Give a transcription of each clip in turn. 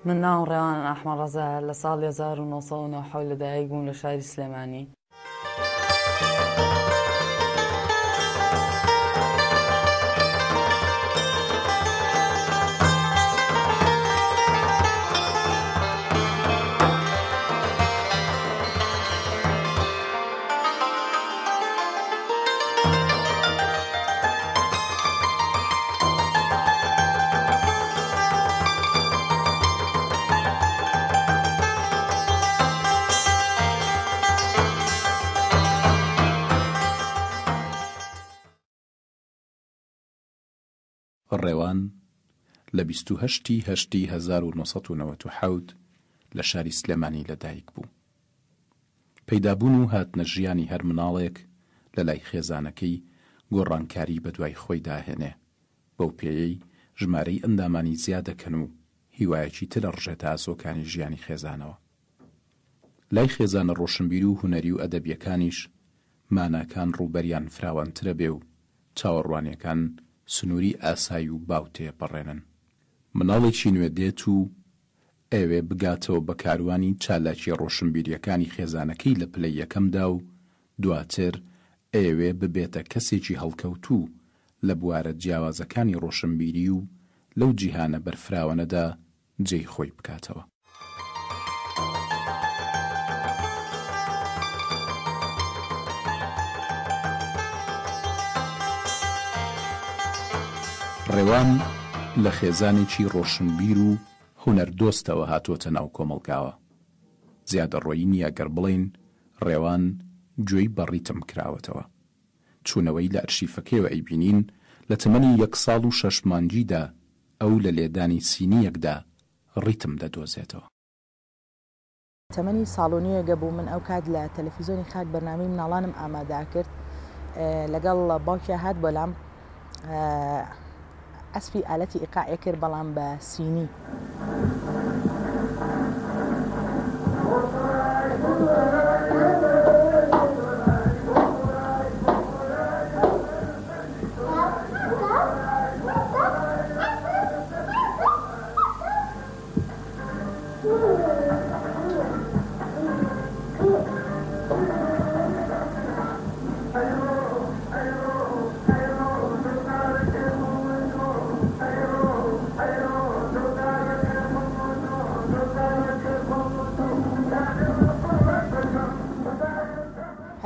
من ناو ڕێوان ئەحمەد ڕەزا لە ساڵی 1990 لەدایک بووم لە شاری سلێمانی. ڕێوان لە 28 1990 لە شاری سلێمانی لەدایک بوو. پەیدابوون و هاتنە ژیانی هەر مناڵێک لە لای خێزانەکەی گۆڕانکاری بە دوای خۆی داهێنێ، بەو پێیەی ژمارەی ئەندامانی زیاد دەکەن و هیوایەکی تر ڕژێتە ئاسۆکانی ژیانی خێزانەوە. لای خێزانە ڕۆشنبیر و هونەری و ئەدەبیەکانیش ماناکان ڕووبەریان فراوانترە بێ و چاوەڕوانیەکان سنووری ئاسایی و باوتێ پەڕێنن. مناڵێکی نوێ دێت و ئەوێ بگاتەوە بە کاروانی چالاکی ڕۆشنبیریەکانی خێزانەکەی لە پلەی یەکەمدا و دواتر ئەوێ ببێتە کەسێکی هەڵکەوتوو لە بوارە جیاوازەکانی ڕۆشنبیری و لەو جیهانە بەرفراوانەدا جێی خۆی بکاتەوە. ڕێوان لە خێزانێکی ڕۆشنبیر و هونەردۆستەوە هاتووەتە ناو کۆمەڵگاوە. زیادە ڕۆیی نییە گەر بڵێن ڕێوان گوێی بە ڕیتم کراوەتەوە. چوونەوەی لە ئەرشیفەکەیەوە ئەیبینین لە تەمەنی 1 ساڵ و 6 مانگیدا ئەو لە لێدانی سینیەکدا ڕیتم دەدۆزێتەوە. تەمەنی ساڵۆنیەگە بوو من ئەو کات لە تەلەڤیزۆنی خاک بەرنامەی مناڵانم ئامادا کرد، لەگەڵ باوکیا هات بۆلام ئەسفی ئالەتی ئیقاعی کرد بەڵام بە سینی.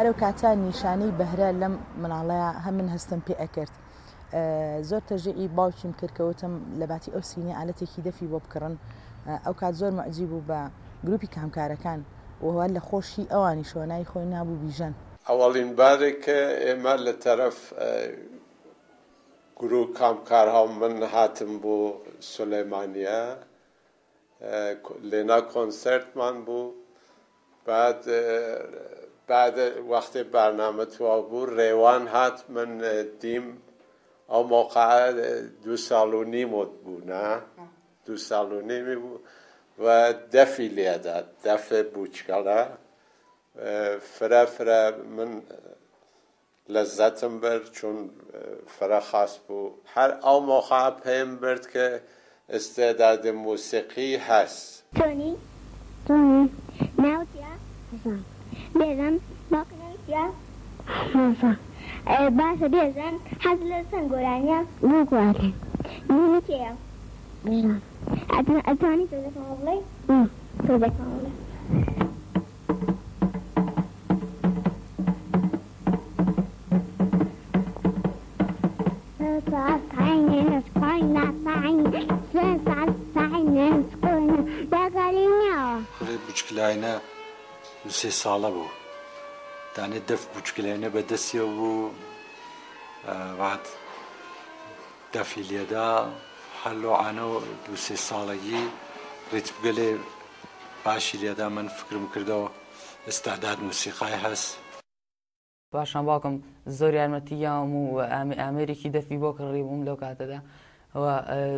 هەرو کاتە نیشانەی بەهرە لەم مناڵەیە هەم من هەستم پێ ئەکرد. زۆر تەژێئی باوکیم کردکەوتم لە باتی ئەو سینی ئالەتێکی دەفی بۆ بکڕن. ئەو کات زۆر مەعجیب بوو بە گروپی کامکارەکان وهوە لە خۆشی ئەوانی شۆنای خۆی نابوو بیژەن. ئەوەڵین بارێکە ئێمە لە تەرەف گروپ کامکارها من هاتم بۆ سلێمانیە، لێنا کۆنسەرتمان بوو. بعد وقتی برنامه تو بود ڕێوان هات من دیم ئەو موقع 2 ساڵ و نیمت بوو، نه 2 ساڵ و نیمی بوو و دەفی لێدا، دەفە بوچکەڵە فرە من لەزەتم برد چون فرە خاص بوو. هەر ئەو موقع پێم برد کە استعداد موسیقی هەست. تۆنی ناوتیا بێزم باقییا باشە بێزم حەز لە چەند گۆرانیە بووکواتێ نینی کێیە ئەتوانی تۆ دەکەمە بڵێ تۆ دەکەمە بڵێ خوڕێ بچکلاینە 3 ساڵە بوو، دانێت دەف بچکلێنە بە دەستیە بوو، بعد دەفی لێدا هەلوعانەوە 2-3 ساڵەگی ڕێت بگەلێ باشی لێدا من فکرم کردەوە ئستعداد موسیقای هەست. پاشان باوکم زۆر یارمەتیام و ئامێرێکی دەفی بۆ کڕی بووم لەو کاتەدا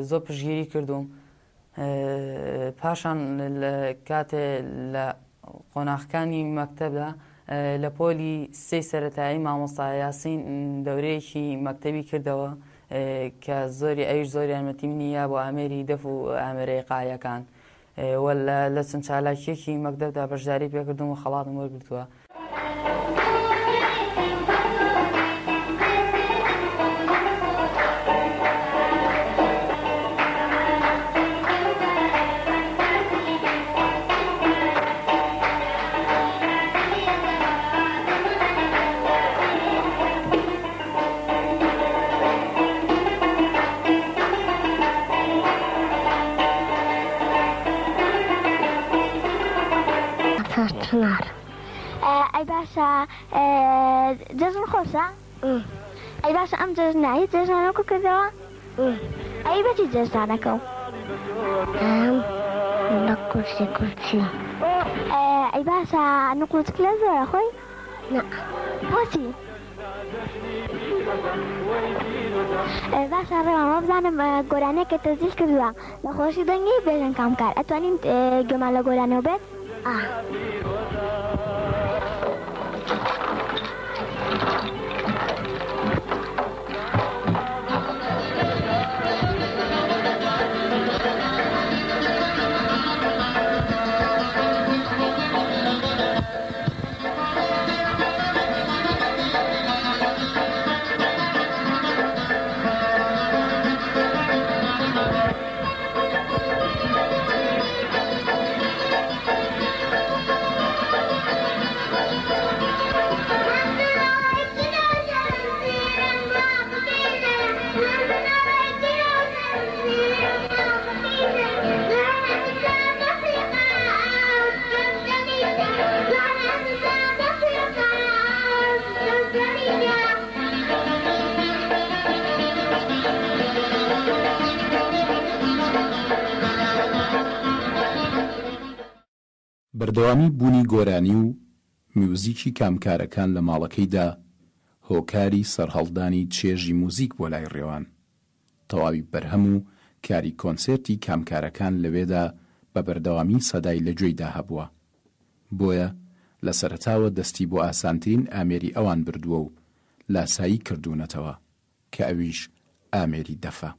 زۆر پشتگیری کردوم. پاشان کاتێ لە قۆناغەکانی مەکتەبدا لە پۆلی 3 سەرەتایی مامۆستا یاسین دەورەیەکی مەکتەبی کردەوە کە زۆری ئەویش زۆر یارمەتی منی یا بۆ ئامێری دەف و ئامێرەی قایەکان. لە چەند چالاکیەکی مەکتەبدا بەشداری پێکردوم و خەڵاتم وەرگرتووە. ئەی باشە جەژن خۆشە؟ ئەی باشە ئەم جەژنایی جەژنانەکە کردەوە؟ ئەی بەچی جەژنانەکە و؟ بە کورسی ئەی باشە نقوچک لە زۆرە خۆی؟ بۆچی؟ باشە ڕێوەمە بزانم گۆرانەیەکە تەزیش کردووە لە خۆشی دەنگی بێژن کامکار ئەتوانین گوێمان لە گۆرانەوە بێت؟ بەردەوامی بوونی گۆرانی و میوزیکی کامکارەکان لە ماڵەکەیدا هۆکاری سەرهەڵدانی چێژی موزیک بۆ لای ڕێوان، تەواوی بەرهەم و کاری کۆنسێرتی کامکارەکان لەوێدا بە بەردەوامی سەدای لەگوێیدا هەبووە. بۆیە لە سەرەتاوە دەستی بۆ ئاسانترین ئامێری ئەوان بردووە و لاسایی کردوونەتەوە کە ئەویش ئامێری دەفە.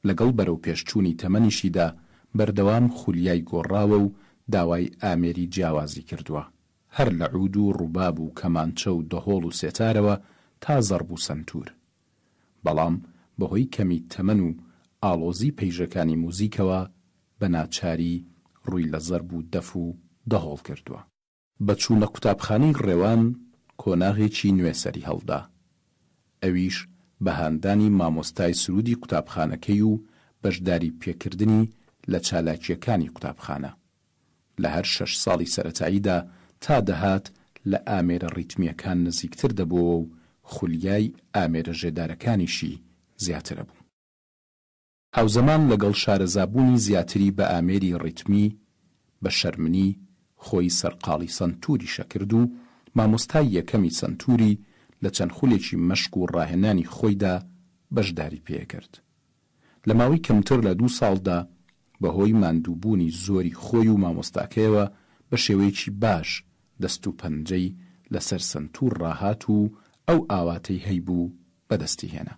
لەگەڵ بەرەو پێشچوونی تەمەنیشیدا بەردەوام خولیای گۆڕاوە و داوای ئامێری جیاوازی کردووە، هەر لە عود و ڕووباب و کەمانچە و دەهۆڵ و سێتارەوە تا زەرب و سەنتور. بەڵام بەهۆی کەمی تەمەن و ئاڵۆزی پەیژەکانی موزیکەوە بە ناچاری ڕووی لە زەرب و دەف و دەهۆڵ کردووە. بەچوونە قوتابخانەی ڕێوان کۆناغێکی نوێسەری هەڵدا، ئەویش بەهاندانی مامۆستای سرودی قوتابخانەکەی و بەشداری پێکردنی لە چالاکیەکانی قوتابخانە. لە هەر 6 ساڵی سەرەتاییدا تا دەهات لە ئامێرە ڕیتمیەکان نزیکتر دەبووە و خولیای ئامێرە ژێدارەکانیشی زیاترە بوو. هاوزەمان لەگەڵ شارەزابوونی زیاتری بە ئامێری ڕیتمی بە شەرمنی خۆی سەرقاڵی سنتوری شەکرد و مامۆستای یەکەمی سنتوری لە چەند خولێکی مەشق و ڕاهێنانی خۆیدا بەشداری پێکرد. لە ماوەی کەمتر لە 2 ساڵدا بەهۆی ماندووبوونی زۆری خۆی و مامۆستاکەیەوە بە شێوەیەکی باش دەست و پەنجەی لەسەر سنتور ڕاهات و ئەو ئاواتەی هەیبوو بەدەستی هێنا.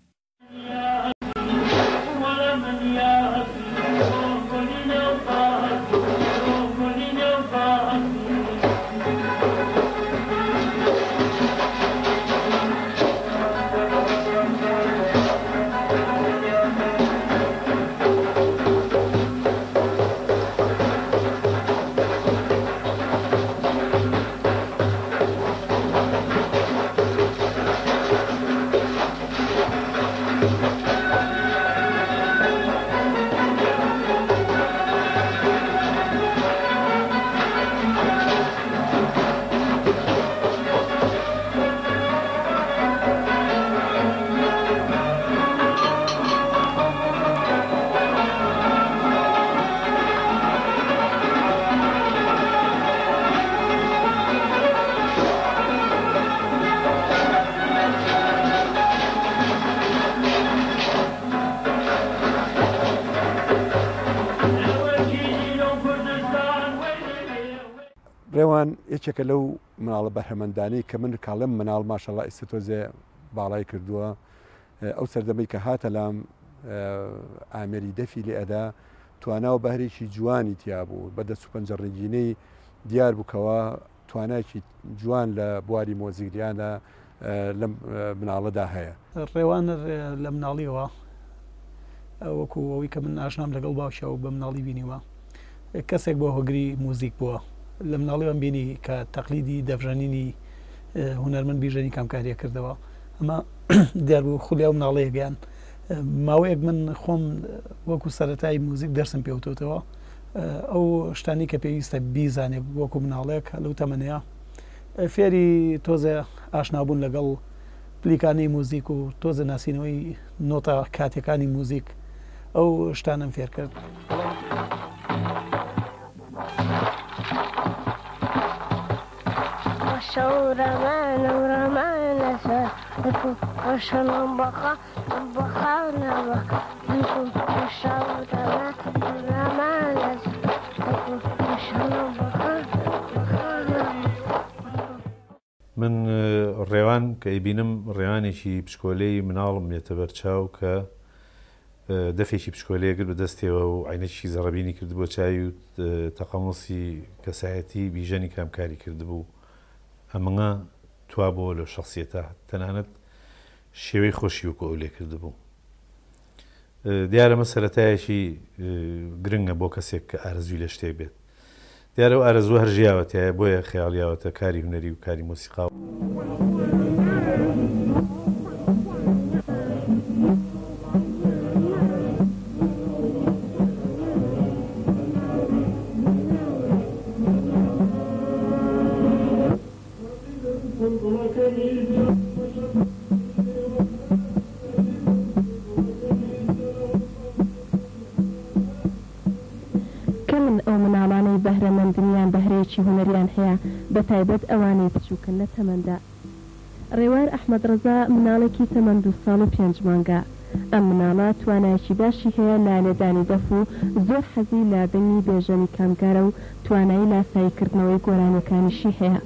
ڕێوان یەکێکە لەو مناڵە بەرهەمەندانی کە من کاڵم مناڵ ماشەڵڵا ئیسێتۆزێ باڵای کردووە. ئەو سەردەمەی کە هاتە لام ئامێری دەفی لێ ئەدا توانا و بەهرێکی جوانی تیا بوو بە دەست و پەنجەڕێگینەی دیار بووکەوە توانایکی جوان لە بواری مۆزیگریانە لەم مناڵەدا هەیە. ڕێوان لە مناڵیەوە وەکو ئەوەی کە من ئاشنام لەگەڵ باوشەوە بە مناڵی بینیوە کەسێک بۆ هۆگری موزیک بووە لە مناڵیوان بینی کە تەقلیدی دەڤژەنینی هونەرمەند بیژەنی کامکاریە کردەوە ئەمە دیار بوو خولیا و مناڵەیە گەیان ماوەیەک من خۆم وەکو سەرەتای موزیک دەرسم پێوتەوە ئەو شتانی کە پێویستە بیزانێ وەکو مناڵێک لەو تەمەنەیە فێری تۆزە ئاشنابوون لەگەڵ پلیکانی موزیک و تۆزە ناسینەوەی نۆتە کاتەکانی موزیک ئەو شتانم فێر کرد. شورمان ورمان وشنو بقى بقانا شورمان ورمان وشنو بقى من ڕێوان کە ئەیبینم ڕێوانێکی پشکۆلەی مناڵم مێتە بەرچاو کە دەفێکی پشکۆلەیەگر بەدەستێەوە و عینەکی زەڕەبینی کرد بۆ چاوی و تەقەمڵسی کەسایەتی بیژەنی کامکاری کردبوو ئەمەە توا بۆ لە شخصیەتە تەنانەت شێوەی خۆشی وکە ئەو لێ کردبوو. دیارە مە سەرەتایەکی گرنگە بۆ کەسێک کە ئارەزوی لە شتێک بێت. دیارە و ئارەزوو هەرژیاوەتایە بۆیە خەیاڵیاوەتە کاری هونەری و کاری مۆسیقا. بەهرەمەندنیان بەهرەیەکی هونەریان هەیە بە تایبەت ئەوانەی بچووکن لە تەمەندا. ڕێوار ئەحمەد ڕەزا مناڵێکی تەمەند 2 ساڵ و 5 مانگە. ئەم مناڵە توانایەکی باشی هەیە لە لێدانی دەف و زۆر حەزی لە بنی بێژەمی کامگارە و توانایی لاساییکردنەوەی گۆرانەکانیشی هەیە.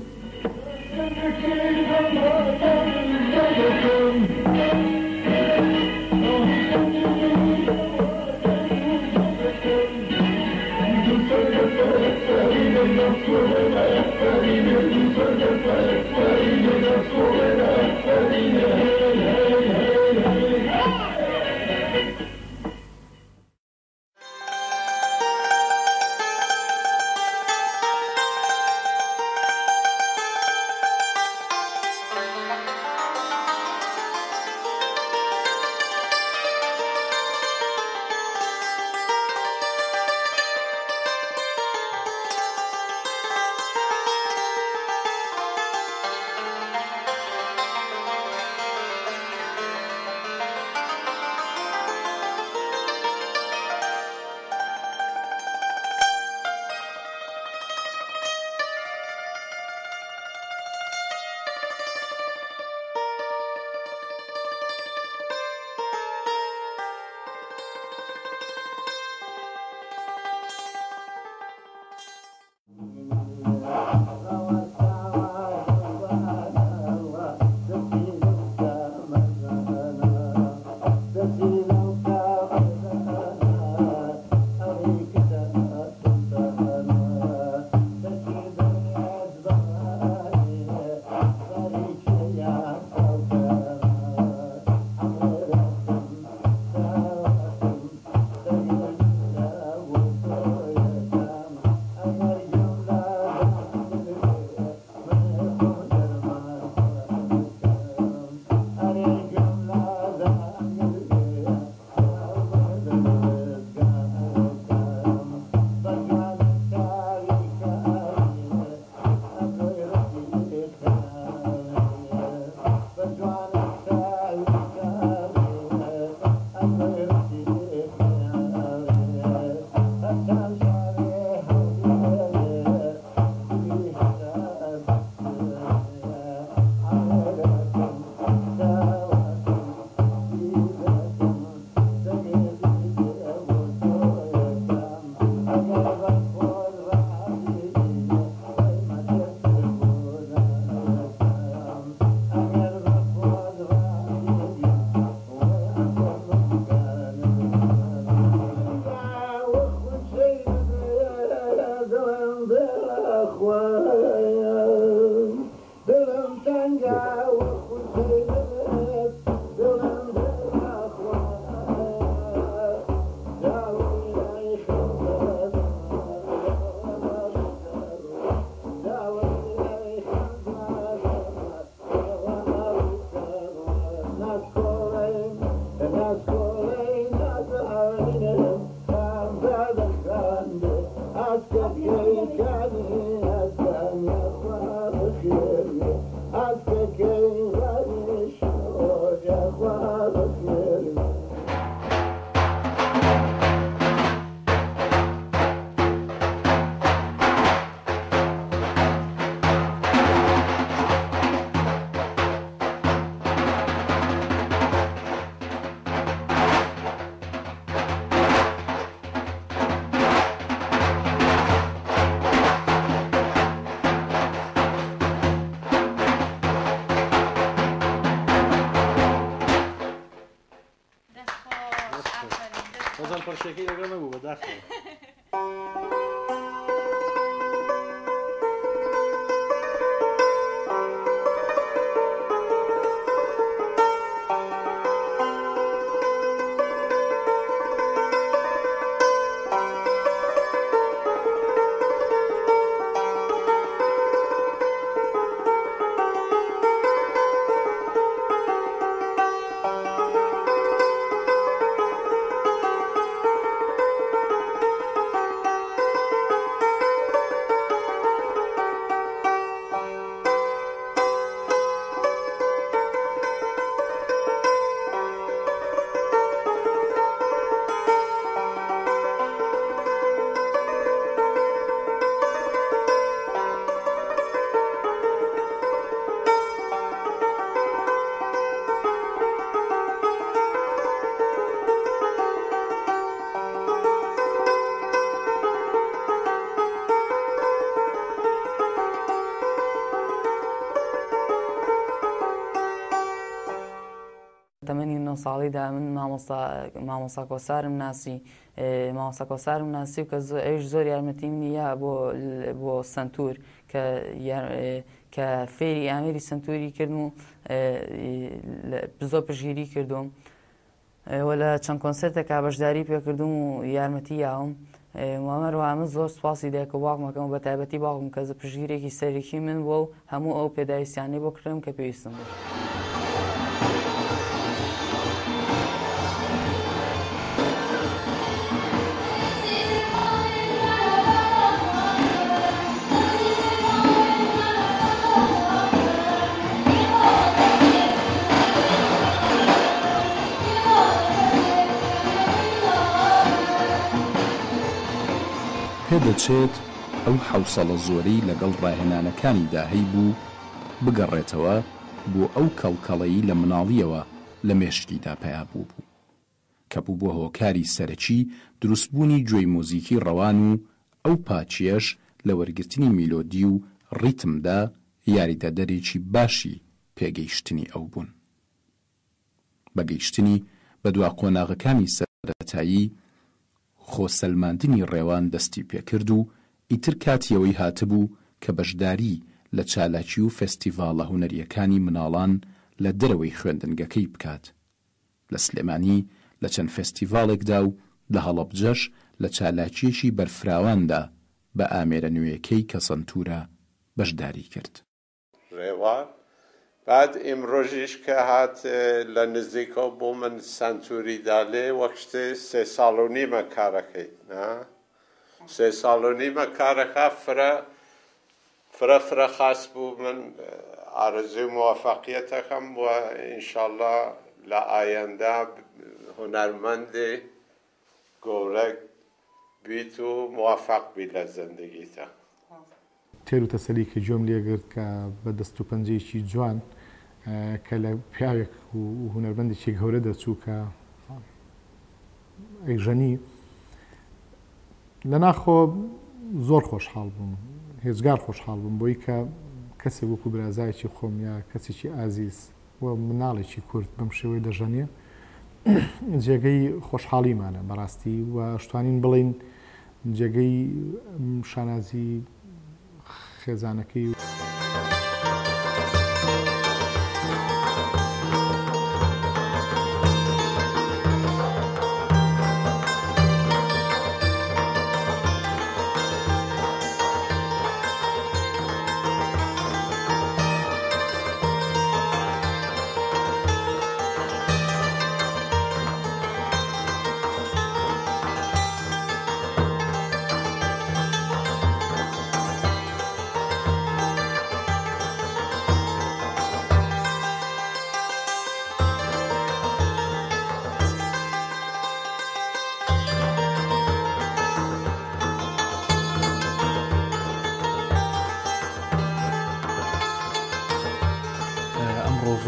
خۆشیەکەی لەگەڵ نەبوو بەداخەوە. تەمەنی 9 ساڵیدا من مامۆستا کۆسارم ناسی مامۆستا کۆسارم ناسی و کە ئەوش زۆر یارمەتی منی یا بۆ سنتور کە فێری ئامێری سنتوری کردم و زۆر پشگیری کردوم وە لە چەند کۆنسێرتێکا بەشداری پێکردوم و یارمەتی یاوم مامەروە من زۆر سوپاسی دایک و باوکمەکەم و بە تایبەتی باوکم کە پشگیرێکی سەرێکی من بووە و هەموو ئەو پێداویستیانەی بۆ کردم کە پێویستم بوو. پێدەچێت ئەو حوسەڵە زۆرەی لەگەڵ ڕاهێنانەکانیدا هەیبوو بگەڕێتەوە بۆ ئەو کەڵکەڵەیی لە مناڵیەوە لە مێشتیدا پیا بوو کە بوو بۆ هۆکاری سەرەکی دروستبوونی گوێی مۆزیکی ڕەوان و ئەو پاچیەش لە وەرگرتنی میلۆدی و ڕیتمدا یاریدەدەرێکی باشی پێگەیشتنی ئەو بوون. بەگەیشتنی بە دوا قۆناغەکانی سەرەتایی خۆسەلماندنی ڕێوان دەستی پێکرد و ئیتر کاتیەوەی هاتبوو کە بەشداری لە چالاکی و فێستیڤاڵە هونەریەکانی مناڵان لە دەرەوەی خوێندنگەکەی بکات. لە سلێمانی لە چەند فێستیڤاڵێکدا و لە هەڵەبجەش لە چالاکیەکی بەرفراواندا بە ئامێرە نوێیەکەی کە سنتورە بەشداری کرد. ڕێوان بعد ئیمڕۆژیش کە هات لە نزیکەوە بۆ من سنتوریدا لێ وەک شتێ 3 ساڵ و نیمە کارەکەیت 3 ساڵ و نیمە کارەکە فرە خاص بوو. من ئارەزوی موفەقیەتەکەم و ئینشاءڵڵا لە ئایەندا هونەرمەندێ گەورە بیت و موفەق بی لە زەندگیتە. تێر و تەسەلی کە جۆم لێگرت کە بە دەست و پەنجەیەکی جوان کە لە پیاوێک و هونەرمەندێکی گەورە دەچوو کە ئەیژەنی لە ناخۆ زۆر خۆشحاڵ بووم، هێزگار خۆشحاڵ بووم بۆی کە کەسێک وەکو برازایکی خۆم یا کەسێکی ئازیز و مناڵێکی کورد بەم شێوەی دەژەنێ جێگەی خۆشحاڵیمانە بەڕاستی و شتوانین بڵین جێگەی شانازی خێزانەکەی و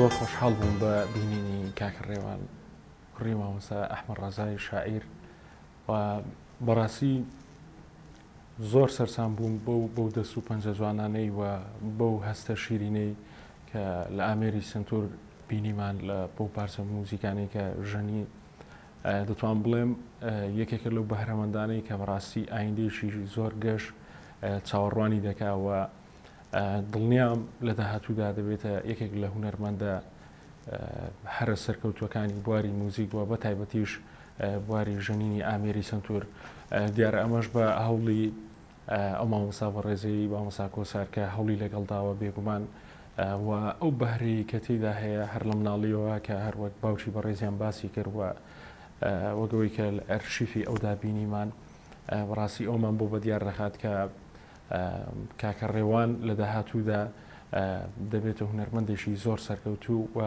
زۆر خۆشحاڵ بووم بە بینینی کاکە ڕێوان کوڕی مامۆستا ئەحمەد ڕەزای شاعیر و بەڕاستی زۆر سەرسام بووم بەو دەست و پەنجە جوانانەی و بەو هەستە شیرینەی کە لە ئامێری سنتور بینیمان لە بەو پارچە موزیکانەی کە ژەنی دەتوان بڵێم یەکێکە لەو بەهرەمەندانەی کە بەڕاستی ئایندێکی زۆر گەشت چاوەڕوانی دەکاوە دڵنیام لە داهاتوودا دەبێتە یەکێک لە هونەرمەندە هەرە سەرکەوتوەکانی بواری موزیک وە بە تایبەتیش بواری ژەنینی ئامێری سنتور دیارە ئەمەش بە هەوڵی ئەو مامۆستا بەڕێزەی مامۆستا کۆسار کە هەوڵی لەگەڵداوە بێگومان و ئەو بەهرەی کە تێدا هەیە هەر لە مناڵیەوە کە هەروەک باوکی بەڕێزیان باسی کردوە وەگەوەی کە ئەرشیفی ئەودا بینیمان بەڕاستی ئەومان بۆ بە دیار دەخات کە کاکە ڕێوان لە داهاتوودا دەبێتە هونەرمەندێکی زۆر سەرکەوتوو و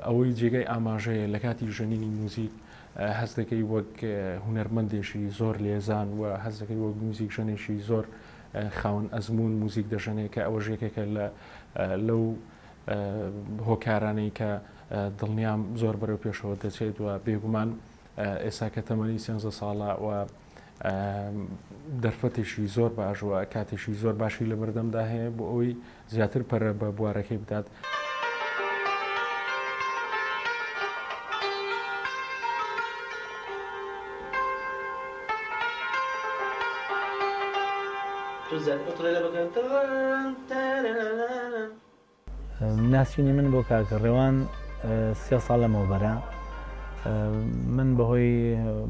ئەوەی جێگەی ئاماژەیە لە کاتی ژەنینی موزیک هەست دەکەی وەک هونەرمەندێکی زۆر لێزان و هەست دەکەی وەک موزیک ژەنێکی زۆر خاون ئەزمون موزیک دەژەنێت کە ئەوە ژێکێکە لەو هۆکارانەی کە دڵنیام زۆر بەرەو پێشەوە دەچێت و بێگومان ئێستا کە تەمەنی 13 ساڵە و دەرفەتێکی زۆر باشوە کاتێکی زۆر باشی لە بەردەمدا هەیە بۆ ئەوەی زیاتر پەرە بە بوارەکەی بدات. ناسینی من بۆ کاکە ڕێوان 3 ساڵ لەمەوبەرە من بەهۆی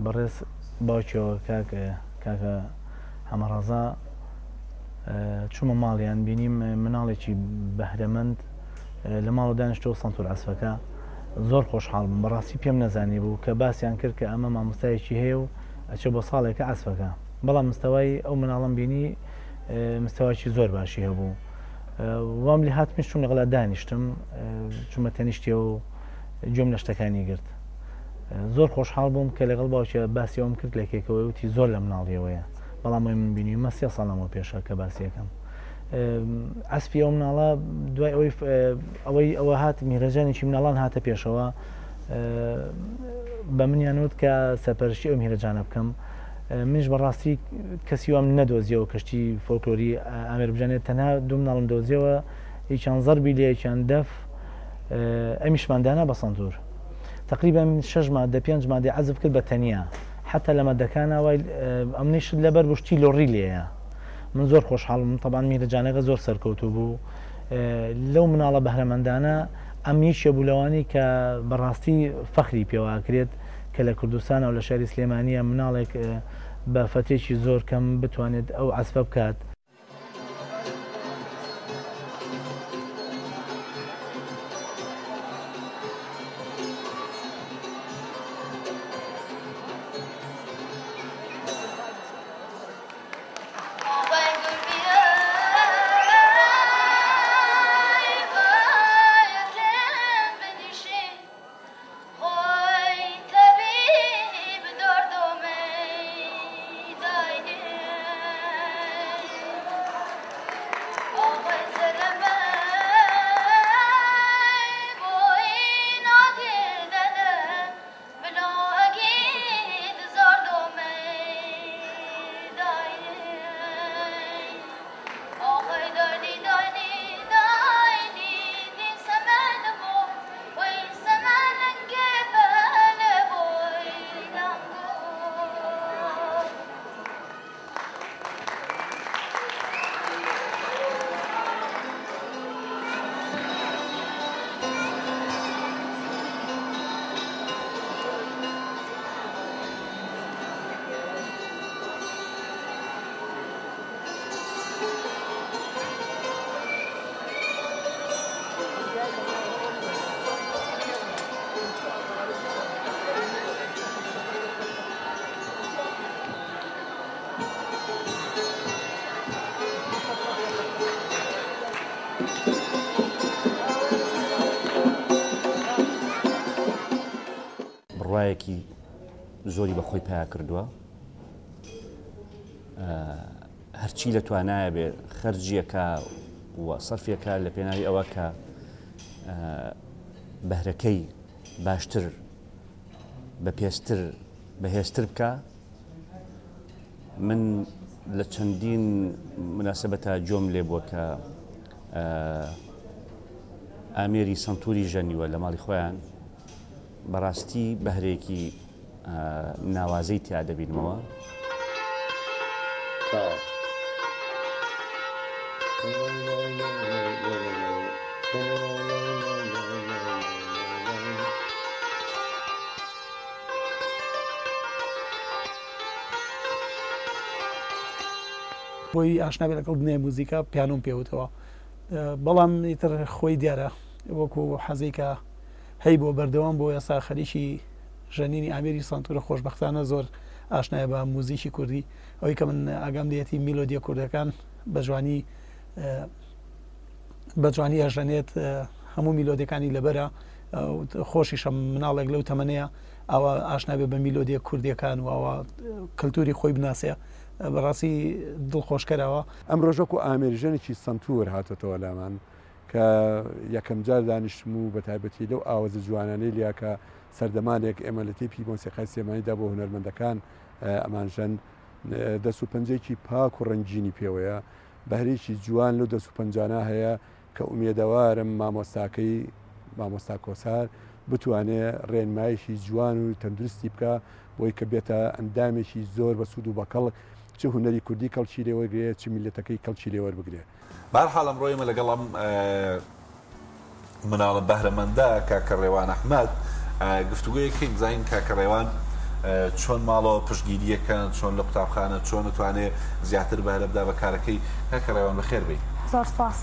بەڕێز باوکیەوە کاکە هەمەڕەزا چوومە ماڵیان بینیم مناڵێکی بەهرەمەند لە ماڵ دانیشتەوە سنتور عەزفەکە زۆر خۆشحاڵ بووم بەڕاستی پێم نەزانی بوو کە باسییان کرد کە ئەمە مامۆستایەکی هەیە و ئەچێ بۆ ساڵێکە عەزفەکە بەڵام مستەوای ئەو مناڵم بینی مستەواکی زۆر باشی هەبوو وام لێ هاتمیش چوم لەگەڵا دانیشتم چوومە تەنیشتێ و گوێم لە شتەکانی گرت زۆر خۆشحاڵ بووم کە لەگەڵ باوکە باسیەوەم کرد لە کێکەوەی وتی زۆر لە مناڵیەوەیە بەڵام من بینیمە 3 ساڵەمەوە پێشە کە باسیەکەم ئەسپی ئەو مناڵە دوای ئەوە هات میرەجانێکی مناڵان هاتە پێشەوە بە منیانوت کە سەرپەرشتی ئەو میرەجانە بکەم منش بەڕاستی کەسی وام نەدۆزیەوە کەشتی فۆلکلۆری ئامێر بژانێت تەنها دوو مناڵم دۆزیەوە هیچیان زەربی لێ یەکیان دەف ئەمیشماندانا بە سنتور تقریبا 6 مادە 5 مادەی عەزف کرد بە تەنیا حتا لە مادەکانەوەی ئەمنیش لەبەر بشتی لۆڕی لێیە من زۆر خۆشحاڵم طبعاً میرەجانەکە زۆر سەرکەوتوو بوو لەو مناڵە بەهرەمەندانە ئەمیشە بوو لەوانی کە بەڕاستی فەخری پێواکرێت کە لە کوردستانە و لە شاری سلێمانیە مناڵێک بە فەتێکی زۆر کەم بتوانێت ئەو عەزفە بکات. ڕایەکی زۆری بەخۆی پیا کردووە هەرچی لە توانایە بێ خەرجیەکە و سەرفیەکە لە پێناوی ئەوە کە بەهرەکەی باشتر بە پێستر بەهێزتر بکە من لە چەندین مناسبەتە جۆم لێ بووە کە ئامێری سنتوری ژەنیوە لە ماڵی خۆیان بەڕاستی بەهرێکی ناوازەی تیا دەبینەوە. بۆی ئاشنابێت لەگەڵ بنێ موزیکا پیانۆم پێوتەوە، بەڵام ئیتر خۆی دیارە وەکو حەزێکە هەی بۆ بەردەوام بۆ ئێستا خەریکی ژەنینی ئامێری سانتورە خۆشبەختانە زۆر ئاشنایە بە موزیکی کوردی، ئەوەی کە من ئاگام دێتی میلۆدیە کوردەکان بە جوانی ئەژەنێت هەموو میلۆدیەکانی لەبەرە خۆشیشە مناڵێک لەو تەمەنەیە ئەوە ئاشنابێ بە میلۆدیە کوردیەکان و ئەوە کەلتوری خۆی بناسێ بەڕاستی دڵخۆشکەرەوە. ئەم ڕۆژەکو ئامێرژەنێکی سنتور هاتۆتەوە لامان کە یەکەم جار دانیشتم و بە تایبەتی لەو ئاوازە جوانانەی لیا کە سەردەمانێک ئێمە لە تێپی مۆسیقای سێمانیدا بۆ هونەرمەندەکان ئەمانژەن دەست و پەنجەیەکی پاک و ڕەنگینی پێوەیە، بەهرێکی جوان لەو دەست و پەنجانە هەیە کە ئومێدەوارم مامۆستاکەی مامۆستا کۆسار بتوانێت ڕێنمایشی جوان و تەندروستی بکە بۆی کە بێتە ئەندامێکی زۆر بە سوود و بەکەڵ چ هونەری کوردی کەڵکی لێوەرگێت چ میلەتەکەی کەڵکی لێوەربگرێت. بەهەرحاڵ ئەمڕۆیمە لەگەڵم مناڵە بەهرەمەندە کاکە ڕێوان ئەحمەد گفتوگویەکەی بزانین کاکە ڕێوان چۆن ماڵەوە پشتگیریەکەن، چۆن لە قوتابخانە چۆن نتوانێت زیاتر بەهرە بدا بە کارەکەی. کاکە ڕێوان بەخێر بێی. زۆر سپاس.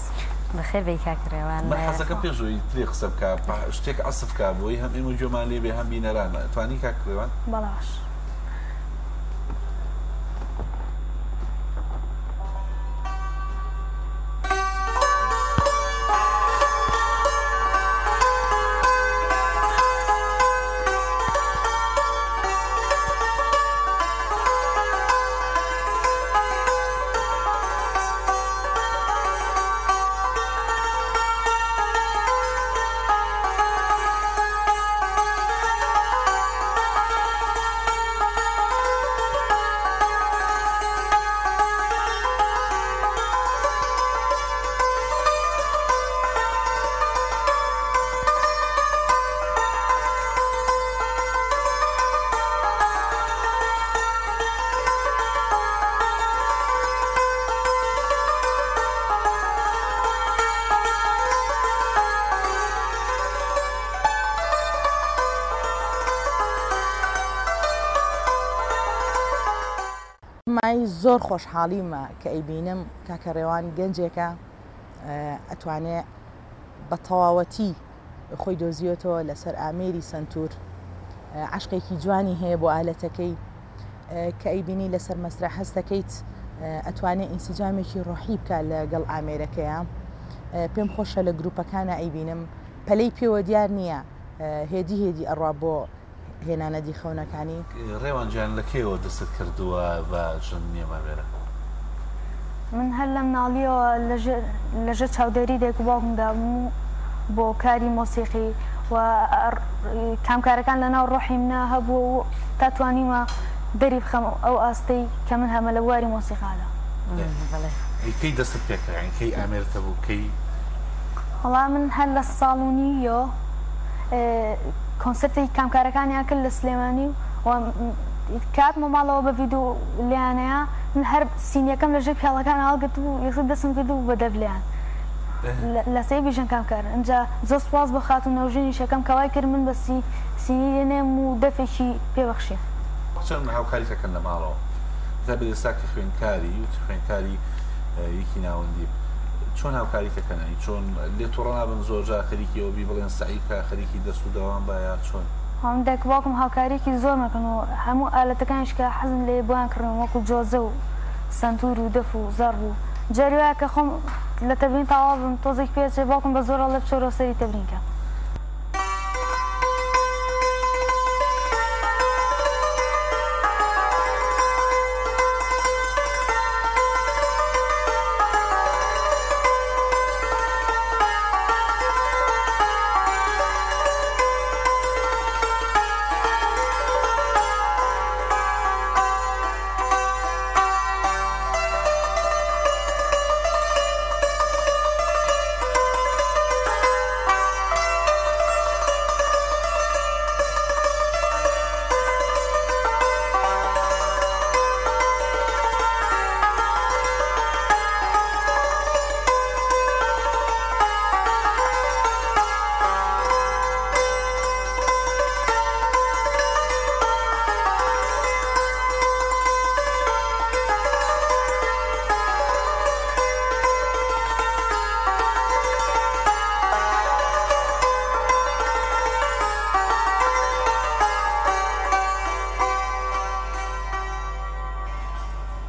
بەخێر بێی کاکە ڕێوان. حەزەکە پێشەوەی ترێ قسە بکە شتێک عەسف بکە بۆی هەم ئێمە جۆمان لێ بێ هەم بینەران توانی کاکە ڕێوان؟ بەڵاش. زۆر خۆشحاڵیمە کە ئەیبینم کاکە ڕێوان گەنجێکە ئەتوانێت بە تەواوەتی خۆی دۆزیۆتەوە لەسەر ئامێری سنتور، عشقێکی جوانی هەیە بۆ ئالەتەکەی کە ئەیبینی لەسەر مەسرە هەستەکەیت ئەتوانێت ئینسیجامێکی ڕۆحی بکە لەگەڵ ئامێرەکەیە. پێم خۆشە لە گروپەکانە ئەیبینم پەلەی پێوە دیار نییە هێدی ئەڕوا بۆ هێنانە دیخەونەکانی. ڕێوان گیان لەکەیەوە دەست کردووە بە ژن نێمەوێرە؟ من هەر لە مناڵیەوە لەژە چاودێری دایک و باوکمدا بووم بۆ کاری مۆسیقی و کامکارەکان لەناو ڕۆحی منە هەبوو و تا توانیمە دەری بخەم ئەو ئاستەی کە من هەمە لە واری مۆسیقادا. کەی دەست پێکرد کەی ئامێرتە بوو کەی؟ وەڵا من هەر لە ساڵونیۆ کۆنسرتی کامکارەکانیان کرد لە سلێمانی و کاتمە ماڵەوە بە ڤیدیۆ لیانەیە من هەر سینیەکەم لەژێر پیاڵەکان هەڵگرت و یەکسەر دەستم کرد و بە دەڤلیان لە سەی بیژن کامکارن. اینجا زۆر سوپاس بە خاتون نەوژینی شەکەم کەوای کرد من بە سینی لێنێم و دەفێکی پێبەخشێ. چەند هاوکاری دەکەن لە ماڵەوە تا بێستا کە خوێندکاری و خوێندکاری یەکی ناوەندی چۆن هاوکاری دەکەنانی چۆن لێ تووڕەنابن زۆرجا خەریکیەوە بی بڵێن سعیکە خەریکی دەست و دەوام باە چۆن؟ هەم دایک باوکم هاوکاریەکی زۆر مەکەن و هەموو ئالەتەکانیش کە حەزم لێ بۆیان کڕن وەکو جۆزە و سنتور و دەف و زەڕ بوو جاری وایە کە خۆم لە تەبرین تاوا بم تۆزێک پێچێ باوکم بە زۆر لە بچۆرە سەری تەبرینکە.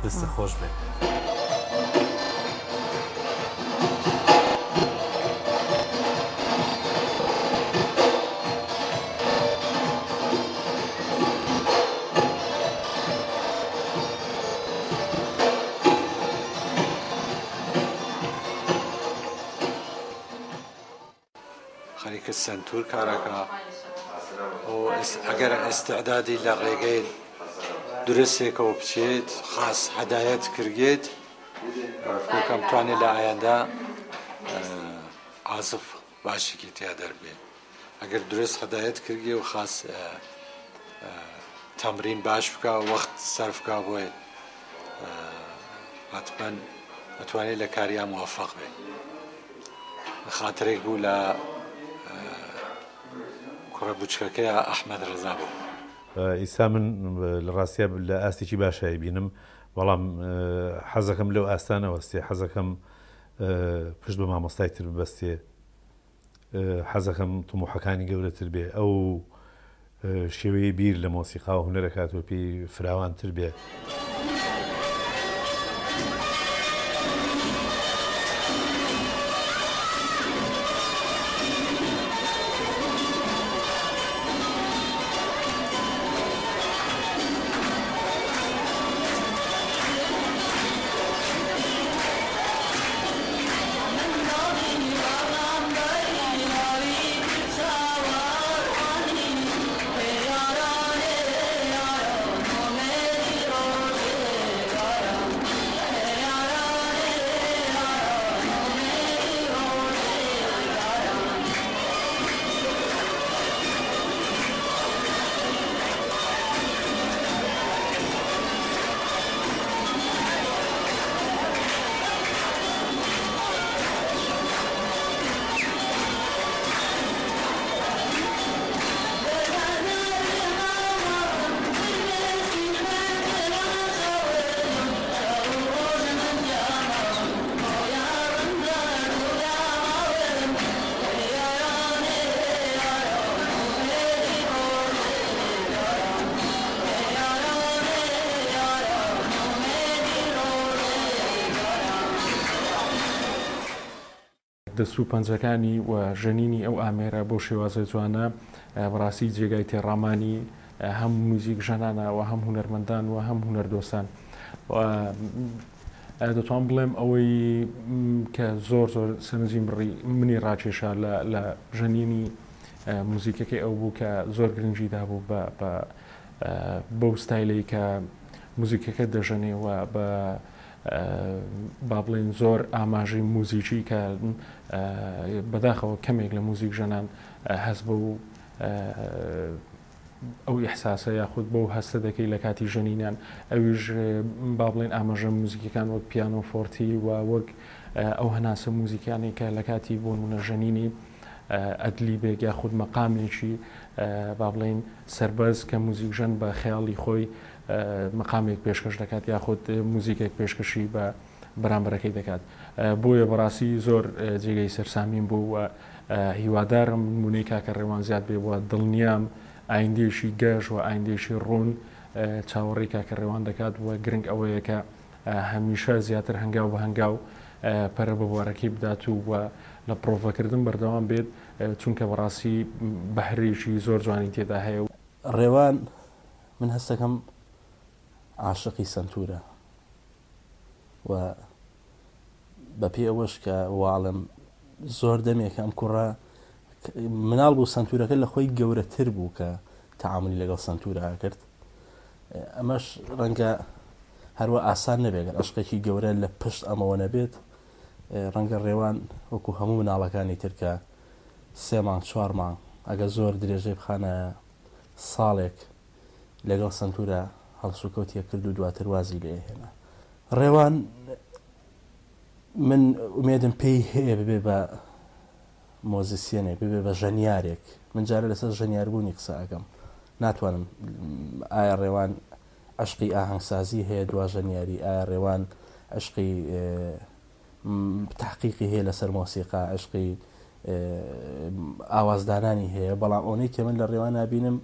دەستە خۆش بێ. خەریکە سنتور کارەکە ئەگەر ئێستعدادی لە ڕێگەی درستێکەوە بچێت خاص هەدایەت کردێت فکرم توانێت لە ئایندا عازف باشێکی تیا دەربێت ئەگەر درست هەدایەت کردێ و خاص تەمرین باش بکە وەخت سەرف بکە بۆی حتمەن ئەتوانێت لە کاریا موفق بێت. خاترێک بوو لە کوڕە بچکەکەی ئەحمەد ڕەزا بوو. ئیسا من لە ڕاستیە لە ئاستێکی باشایی بینم بەڵام حەزەکەم لەو ئاستانە وەستێ حەزەکەم پشت بە مامۆستای تر ببەستێ حەزەکەم تموحەکانی گەورەتر بێ ئەو شێوەیە بیر لە مۆسیقا و هونەرەکاتوە پێی فراوانتر بێ. دەست و پەنجەکانی و ژەنینی ئەو ئامێرە بۆ شێوازە جوانە بەڕاستی جێگای تێڕامانی هەم موزیک ژەنانە و هەم هونەرمەندان و هەم هونەردۆستان. دەتوان بڵێم ئەوەی کە زۆر زۆر سەرنجیم بڕی منی ڕاکێشا لە ژەنینی موزیکەکەی ئەو بوو کە زۆر گرنگیدا بوو بەو ستایلەی کە موزیکەکە دەژەنێەوە بە با بڵێن زۆر ئاماژەی موزیکی کە بەداخەوە کەمێک لە موزیک ژەنان هەست بە و ئەو ئیحساسە یاخود بەو هەستە دەکەی لە کاتی ژەنینیان ئەویش با بڵێن ئاماژە موزیکەکان وەک پیانۆ فۆرتی و وەک ئەو هەناسە موزیکانی کە لە کاتی بۆ نمونە ژەنینی ئەدلیبێک یاخود مەقامێکی با بڵێن سەربەز کە موزیک ژەن بە خەیاڵی خۆی مەقامێک پێشکەش دەکات یاخود موزیکێک پێشکەشی بە بەرامبەرەکەی دەکات. بۆیە بەڕاستی زۆر جێگەی سەرسامین بوو و هیوادارم نمونەی کاکە ڕێوان زیاد بێ بووە دڵنیام ئایندێشی گەش و ئایندێشی ڕوون چاوەڕێی کاکە ڕێوان دەکات وە گرنگ ئەوەیە کە هەمیشە زیاتر هەنگاو بە هەنگاو پەرە بە بوارەکەی بدات و لە پرۆڤەکردن بەردەوام بێت چونکە بەڕاستی بەهرێکی زۆر جوانی تێدا هەیە. ڕێوان من هەستەکەم عاشقی سنتورە و بەپێ ئەوەش کە واڵم زۆر دەمێکە ئەم کوڕە مناڵ بوو سنتورەکە لە خۆی گەورەتر بوو کە تەعاملی لەگەڵ سنتورە کرد. ئەمەش ڕەنگە هەروە ئاسان نەبێت عشقێکی گەورە لە پشت ئەمەوە نەبێت. ڕەنگە ڕێوان وەکو هەموو مناڵەکانی ترکە 3 مانگ 4 مانگ ئەگە زۆر درێژەی بخانە ساڵێک لەگەڵ سنتورە هەڵسوکەوتیە کرد و دواتر وازی لێ هێنا. ڕێوان من ئومێدم پێی هەیە ببێ بە مۆزیسیێنێک ببێ بە ژەنیارێک. من جارە لەسەر ژەنیاربوونی قسە ئەەکەم ناتوانم ئایا ڕێوان عشقی ئاهەنگسازی هەیە دوا ژەنیاری، ئایا ڕێوان عشقی تحقیقی هەیە لەسەر مۆسیقا، عشقی ئاوازدانانی هەیە. بەڵام ئەوەی کە من لە ڕێوان نبینم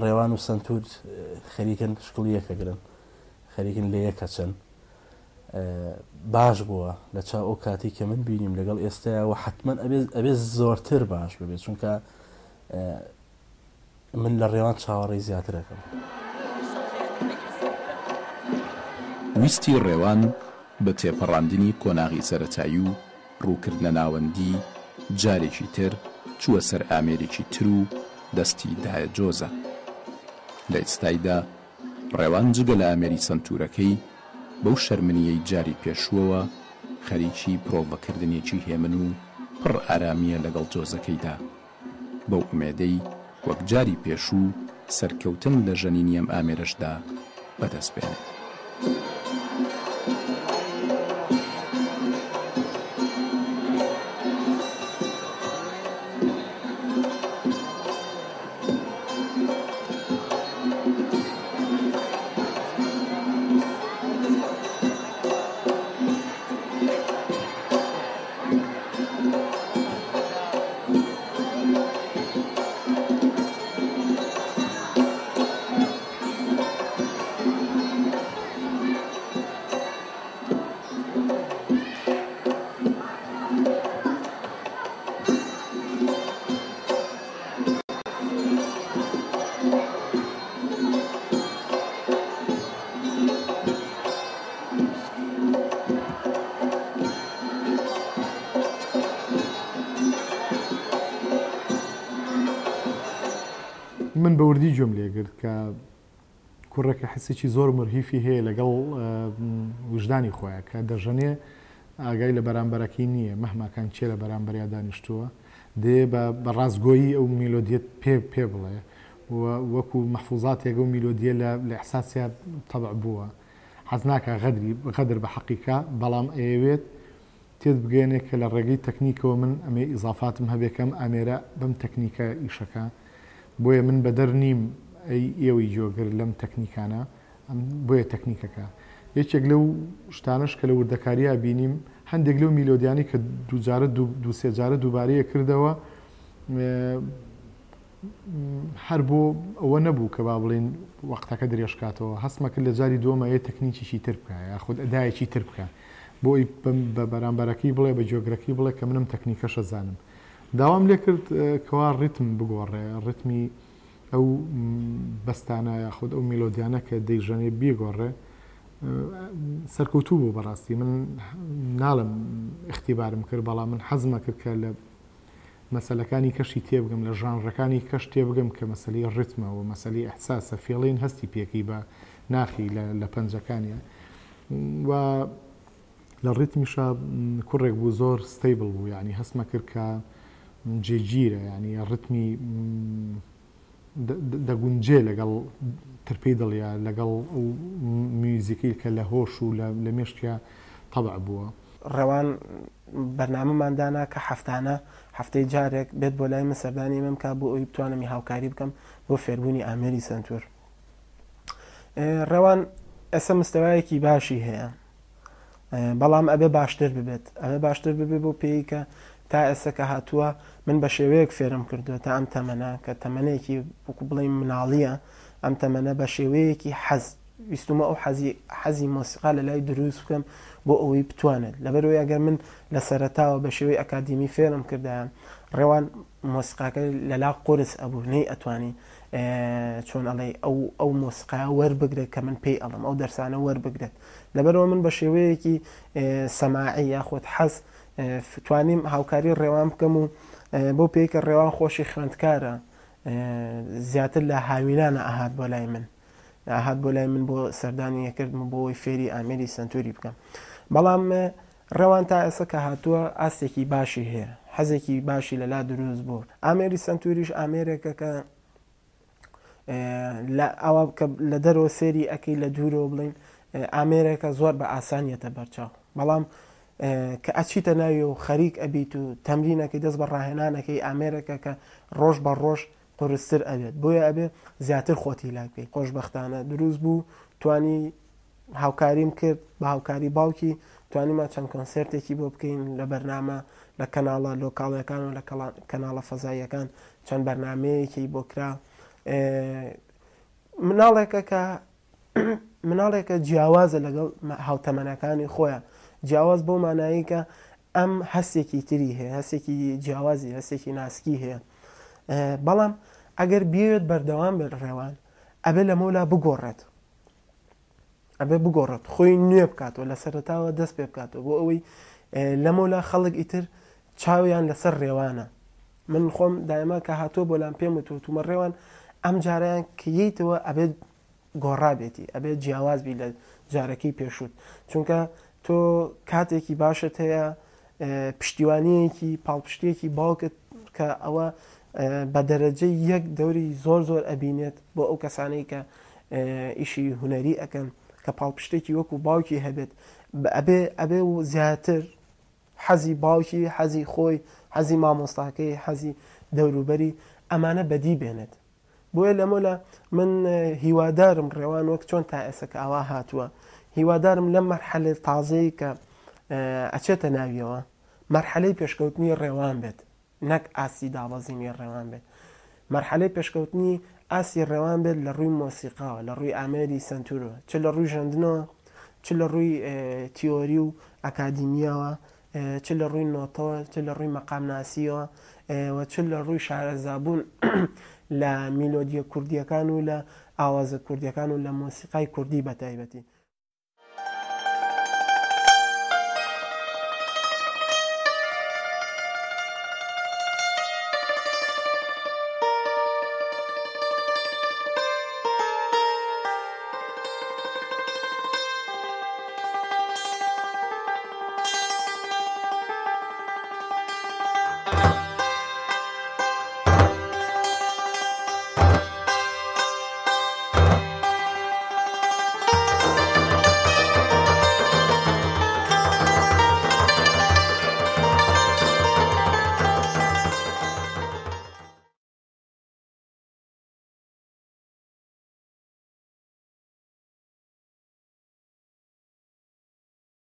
ڕێوان و سنتور خەریکن شکڵیەکەگرن خەریکن لە یەکە چەند باش بووە لە چاو ئەو کاتی کە من بینیم لەگەڵ ئێستاەوە حتمما ئەبێ زۆرتر باش ببێت چونکە من لە ڕێوان چاوەڕێی زیاترەکەم. ویستی ڕێوان بە تێپەڕاندنی کۆناغی سەرەتایی و ڕووکردنە ناوەندی جارێکی تر چووە سەر ئامێرێکی تر و دەستی دایە جۆزە. لە ئێستایدا ڕێوان جگە لە ئامێری سنتورەکەی بەو شەرمنیەی جاری پێشووەوە خەریکی پرۆڤەکردنێکی هێمن و پڕ ئارامیە لەگەڵ جۆزەکەیدا بەو ئومێدەی وەک جاری پێشوو سەرکەوتن لە ژەنینی ئەم ئامێرەشدا بەدەست بێنێ. من بە وردی گوێم لێگرت کە کوڕێکە حسێکی زۆر مرهیفی هەیە لەگەڵ وجدانی خۆیان کە دەژەنێ ئاگای لە بەرامبەرەکەی نییە مەحماکان چێ لە بەرامبەریا دانیشتووە دێ بە ڕاستگۆیی ئەو میلۆدیەت پێ بڵێ وەکو مەحفوظاتێک و میلۆدیە لە ئەحساسیا تەبع بووە حەز ناکە غەدر بە حەقیقە بەڵام ئەوێت تێت بگەێنێ کە لە ڕێگەی تەکنیکەوە من ئەمێ ئیزافاتم هەبێکەم ئامێرە بەم تەکنیکە ئیشەکە بۆیە من بەدەر نیم ئێوەی جۆگر لەم تەکنیکانە بۆیە تەکنیکەکە یەکێک لەو شتانش کە لە وردەکاریە بینیم هەندێک لەو میلۆدیانی کە دووجارە دو سێجارە دووبارەیە کردەوە هەر بۆ ئەوە نەبوو کە با بڵێن وەختەکە درێژکاتەوە هەستمە کرد لە جاری دووەمە تەکنیکیشی تر بکە یاخود ئەدایەکی تر بکە بۆی بە بەرامبەرەکەی بڵێ بە جۆگرەکی بڵێ کە منم تەکنیکەشە زانم داوام لێ کرد کەوا ڕیتم بگۆڕێ ڕیتمی ئەو بەستانە یاخود ئەو میلۆدیانە کە دەیژەنێ بیگۆڕێ سەرکەوتوو بوو بەڕاستی من ناڵم اختیبارم کرد بەڵام من حەزمە کرد کە لە مەسەلەکانی کەشی تێبگەم لە ژانڕەکانی کەش تێبگەم کە مەسەلی ڕیتمەوە مەسەلی ئەحساسە فێڵین هەستی پێکی بە ناخی لە پەنجەکانیە و لە ڕیتمیشە کوڕێک بوو زۆر ستەیبڵ بوو یعنی هەستمە کرد کە جێگیرە ینی ڕتمی دەگونجێ لەگەڵ ترپەی دڵیا لەگەڵ میوزیکی کە لە هۆش و لە مێشتیا تەبع بووە. ڕەوان بەرنامەماندانا کە هەفتانە هەفتەی جارێک بێت بۆ لای من سەردانی مەم کا بۆ ئەوی بتوانم هاوکاری بکەم بۆ فێربوونی ئامێری سنتور. ڕەوان ئەسە مستەوایەکی باشی هەیە بەڵام ئەبێ باشتر ببێت ئەبێ باشتر ببێت بۆ پێی کە تا ئێستا کە هاتووە من بە شێوەیەک فێرم کردووە تا ئەم تەمەنە کە تەمەنەیەکی وەکو بڵێ مناڵیە ئەم تەمەنە بە شێوەیەکی حەز ویستمە ئەو حەزی مۆسیقا لە لای دروست بکەم بۆ ئەوەی بتوانێت لەبەرەوەی ئەگەر من لە سەرەتاوە بە شێوەی ئەکادیمی فێرم کردیان ڕێوان مۆسیقاکە لەلا قورس ئەبوو نەی ئەتوانی چۆن ئەڵێ ئەو مۆسیقا وەربگرێت کە من پێی ئەڵم ئەو دەرسانە وەربگرێت لەبەرەوە من بە شێوەیەکی سەماعی یاخۆت حەز توانیم هاوکاری ڕێوان بکەم و بۆ پێی کە ڕێوان خۆشی خوێندکارە زیاتر لە هاوینانە ئاهات بۆ لای من ئاهات بۆ لای من بۆ سەردانی یەکردم بۆ ئەوی فێری ئامێری سنتوری بکەم بەڵام ڕێوان تا ئێستا کە هاتووە ئاستێکی باشی هەیە حەزێکی باشی لەلا دروست بوو ئامێری سنتوریش ئامێرێکە کە ئەوە کە لە دەرەوە سێری ئەەکەی لە دوورەوە بڵین ئامێرێکە زۆر بە ئاسانیەتە بەرچاو بەڵام کە ئەچیتە ناوی و خەریک ئەبییت و تەمرینەکەی دەست بە ڕاهێنانەکەی ئامێرەکە کە ڕۆژ بە ڕۆژ قورستر ئەبێت بۆیە ئەبێ زیاتر خۆتی لاکەی خۆشبەختانە دروست بوو توانی هاوکاریم کرد بە هاوکاری باوکی توانیمە چەند کۆنسرتێکی بۆ بکەین لە بەرنامە لە کەناڵە لۆکاڵیەکان و لە کەناڵە فەزاییەکان چەند بەرنمەیەکی بۆ کرا مناڵێکە کە مناڵێکە جیاوازە لەگەڵ هاوتەمەنەکانی خۆیان جیاواز بۆ مانایی کە ئەم هەستێکی تری هەیە هەستێکی جیاوازی هەستێکی ناسکی هەیە بەڵام ئەگەر بێت بەردەوام بێت ڕێوان ئەبێ لە مۆلا بگۆڕێت ئەبێ بگۆڕێت خۆی نوێ بکاتەوە لە سەرتاوە دەست پێ بکاتەوە بۆ ئەوەی لە مۆلا خەڵک ئیتر چاویان لەسەر ڕێوانە من خۆم دایما کە هاتۆ بۆ لام پێم وتومە ڕێوان ئەم جارەیان کەیتەوە ئەبێت گۆڕابێتی ئەبێت جیاوازبی لە جارەکەی پێشوت چونکە تۆ کاتێکی باشت هەیە پشتیوانیەکی پاڵپشتێکی باوکت کە ئەوە بە دەرەجەی یەک دەوری زۆر زۆر ئەبینێت بۆ ئەو کەسانەی کە ئیشی هوەری ئەەکەن کە پاڵپشتێکی وەکو باوکی هەبێت ئەبێ و زیاتر حەزی باوکی حەزی خۆی حەزی مامۆستاکەی حەزی دەوروبەری ئەمانە بەدی بێنێت بۆیە لەمەلا من هیوادارم ڕێوان وەک چۆن تا ئێسەکە ئاوا هاتووە هیوادارم لەم مەرحەلە تازەی کە ئەچێتە ناویەوە مەرحەلەی پێشکەوتنی ڕێوان بێت نەک ئاسی دابەزینی ڕێوان بێت مەرحەلەی پێشکەوتنی ئاسی ڕێوان بێت لە ڕووی مۆسیقاوە لە ڕووی ئامێری سنتورەوە چ لە ڕووی ژەندنەوە چ لە ڕووی تیۆری و ئەکادیمیاوە چ لە ڕووی نۆتەوە چ لە ڕووی مەقامناسیەوە چ لە ڕووی شارەزابوون لە میلۆدیە کوردیەکان و لە ئاوازە کوردیەکان و لە مۆسیقای کوردی بەتایبەتی